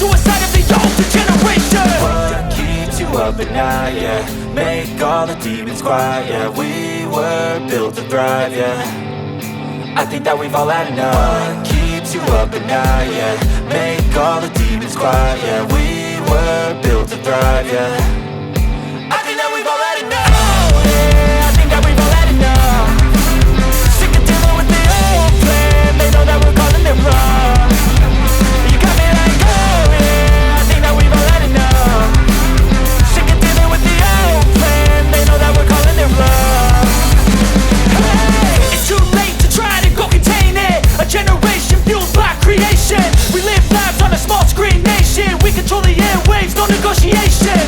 suicide of the older generation. What keeps you up at night, yeah? Make all the demons quiet, yeah. We were built to thrive, yeah. I think that we've all had enough. What keeps you up at night, yeah? Make all the demons quiet, yeah. We were built to thrive, yeah. I think that we've all had enough. Yeah, I think that we've all had enough. Sick of dealing with the old plan. They know that we're calling it wrong. You got me like, oh yeah, I think that we've all had enough. Sick of dealing with the old plan. They know that we're calling it wrong. Hey, it's too late to try to go contain it. A generation fueled by creation. We live lives on a small screen nation. We control the airwaves, no negotiation.